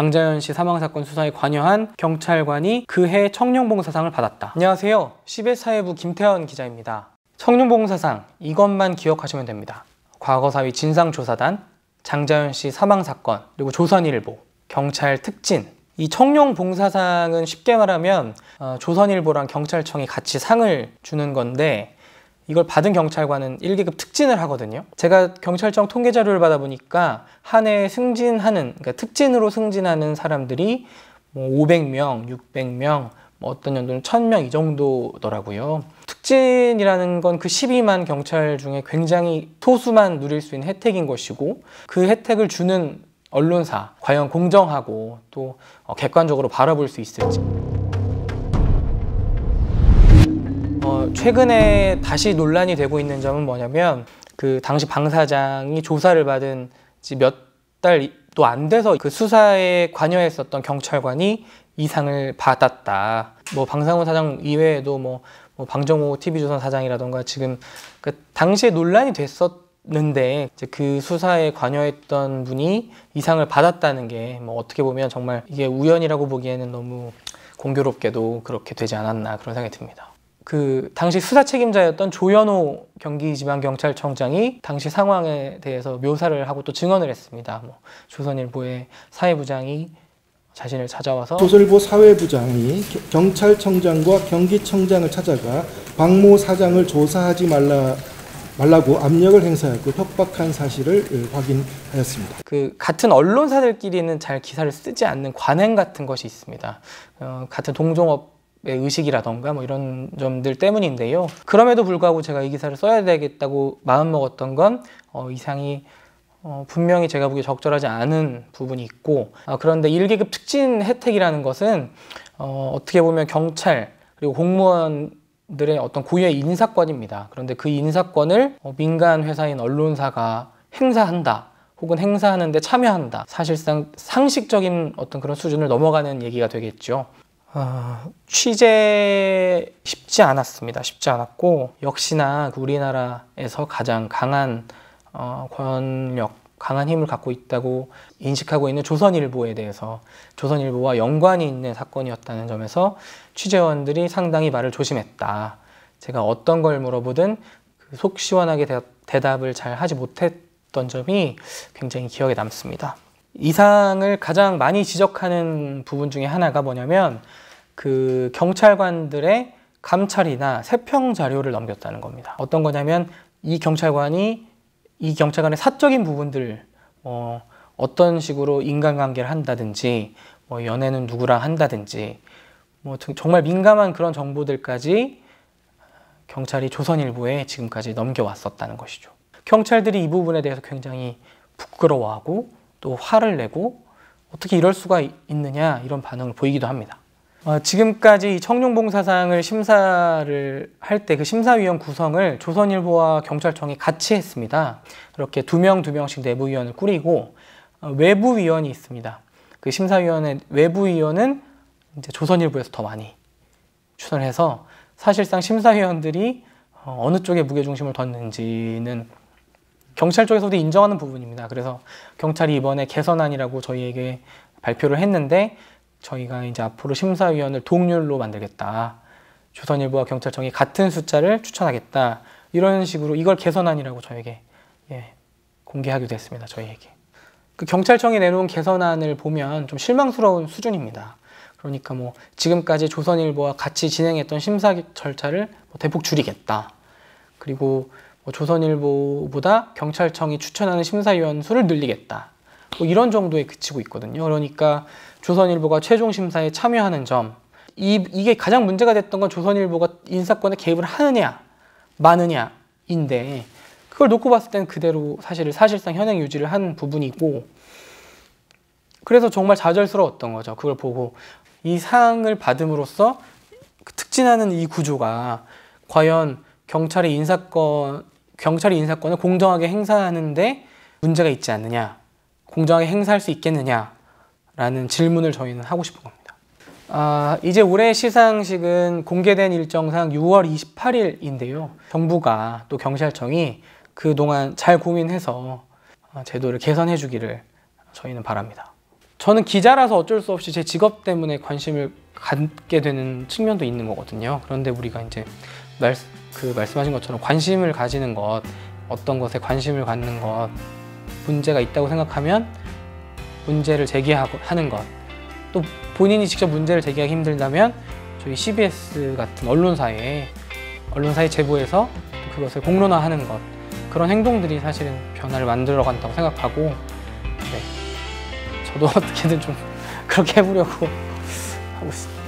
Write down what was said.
장자연 씨 사망사건 수사에 관여한 경찰관이 그해 청룡봉사상을 받았다. 안녕하세요. CBS 사회부 김태현 기자입니다. 청룡봉사상, 이것만 기억하시면 됩니다. 과거사위 진상조사단, 장자연 씨 사망사건, 그리고 조선일보, 경찰 특진. 이 청룡봉사상은 쉽게 말하면 조선일보랑 경찰청이 같이 상을 주는 건데, 이걸 받은 경찰관은 1계급 특진을 하거든요. 제가 경찰청 통계 자료를 받아보니까 한 해 승진하는, 그러니까 특진으로 승진하는 사람들이 500명, 600명, 어떤 연도는 1000명 이 정도더라고요. 특진이라는 건 그 12만 경찰 중에 굉장히 소수만 누릴 수 있는 혜택인 것이고, 그 혜택을 주는 언론사, 과연 공정하고 또 객관적으로 바라볼 수 있을지. 최근에 다시 논란이 되고 있는 점은 뭐냐면, 그 당시 방사장이 조사를 받은 지 몇 달도 안 돼서 그 수사에 관여했었던 경찰관이 이 상을 받았다. 방상훈 사장 이외에도 방정호 TV조선 사장이라던가 지금 그 당시에 논란이 됐었는데, 이제 그 수사에 관여했던 분이 이 상을 받았다는 게 어떻게 보면 정말 이게 우연이라고 보기에는 너무 공교롭게도 그렇게 되지 않았나, 그런 생각이 듭니다. 그 당시 수사 책임자였던 조현호 경기지방경찰청장이 당시 상황에 대해서 묘사를 하고 또 증언을 했습니다. 조선일보의 사회부장이 자신을 찾아와서 조선일보 사회부장이 경찰청장과 경기청장을 찾아가 박모 사장을 조사하지 말라고 압력을 행사하고 협박한 사실을 확인하였습니다. 그 같은 언론사들끼리는 잘 기사를 쓰지 않는 관행 같은 것이 있습니다. 같은 동종업의 의식이라던가 이런 점들 때문인데요. 그럼에도 불구하고 제가 이 기사를 써야 되겠다고 마음먹었던 건 이 상이 분명히 제가 보기에 적절하지 않은 부분이 있고, 그런데 1계급 특진 혜택이라는 것은 어떻게 보면 경찰 그리고 공무원들의 어떤 고유의 인사권입니다. 그런데 그 인사권을 민간 회사인 언론사가 행사한다, 혹은 행사하는데 참여한다. 사실상 상식적인 어떤 그런 수준을 넘어가는 얘기가 되겠죠. 취재 쉽지 않았습니다. 쉽지 않았고, 역시나 우리나라에서 가장 강한 권력, 강한 힘을 갖고 있다고 인식하고 있는 조선일보에 대해서, 조선일보와 연관이 있는 사건이었다는 점에서 취재원들이 상당히 말을 조심했다. 제가 어떤 걸 물어보든 속 시원하게 대답을 잘 하지 못했던 점이 굉장히 기억에 남습니다. 이 상을 가장 많이 지적하는 부분 중에 하나가 뭐냐면, 그 경찰관들의 감찰이나 세평 자료를 넘겼다는 겁니다. 어떤 거냐면, 이 경찰관의 사적인 부분들, 어떤 식으로 인간관계를 한다든지, 연애는 누구랑 한다든지, 정말 민감한 그런 정보들까지 경찰이 조선일보에 지금까지 넘겨왔었다는 것이죠. 경찰들이 이 부분에 대해서 굉장히 부끄러워하고 또 화를 내고, 어떻게 이럴 수가 있느냐, 이런 반응을 보이기도 합니다. 지금까지 청룡봉사상을 심사를 할 때 그 심사위원 구성을 조선일보와 경찰청이 같이 했습니다. 이렇게 두 명씩 내부위원을 꾸리고, 외부위원이 있습니다. 그 심사위원회 외부위원은 이제 조선일보에서 더 많이 추천해서, 사실상 심사위원들이 어느 쪽에 무게중심을 뒀는지는 경찰 쪽에서도 인정하는 부분입니다. 그래서 경찰이 이번에 개선안이라고 저희에게 발표를 했는데, 저희가 이제 앞으로 심사위원을 동률로 만들겠다, 조선일보와 경찰청이 같은 숫자를 추천하겠다, 이런 식으로 이걸 개선안이라고 저에게 공개하기도 했습니다. 저희에게. 그 경찰청이 내놓은 개선안을 보면 좀 실망스러운 수준입니다. 그러니까 지금까지 조선일보와 같이 진행했던 심사 절차를 대폭 줄이겠다, 그리고 조선일보보다 경찰청이 추천하는 심사위원 수를 늘리겠다, 이런 정도에 그치고 있거든요. 그러니까 조선일보가 최종 심사에 참여하는 점, 이게 가장 문제가 됐던 건 조선일보가 인사권에 개입을 하느냐 마느냐인데, 그걸 놓고 봤을 때는 그대로 사실상 현행 유지를 한 부분이고, 그래서 정말 좌절스러웠던 거죠. 그걸 보고 이 상을 받음으로써 특진하는 이 구조가 과연 경찰의 인사권을 공정하게 행사하는데 문제가 있지 않느냐, 공정하게 행사할 수 있겠느냐라는 질문을 저희는 하고 싶은 겁니다. 이제 올해 시상식은 공개된 일정상 6월 28일인데요. 정부가 또 경찰청이 그동안 잘 고민해서 제도를 개선해 주기를 저희는 바랍니다. 저는 기자라서 어쩔 수 없이 제 직업 때문에 관심을 갖게 되는 측면도 있는 거거든요. 그런데 우리가 이제 말씀하신 것처럼 관심을 가지는 것, 어떤 것에 관심을 갖는 것, 문제가 있다고 생각하면 문제를 제기하는 것, 또 본인이 직접 문제를 제기하기 힘들다면 저희 CBS 같은 언론사에 제보해서 그것을 공론화하는 것, 그런 행동들이 사실은 변화를 만들어 간다고 생각하고, 네, 저도 어떻게든 좀 그렇게 해보려고 하고 있습니다.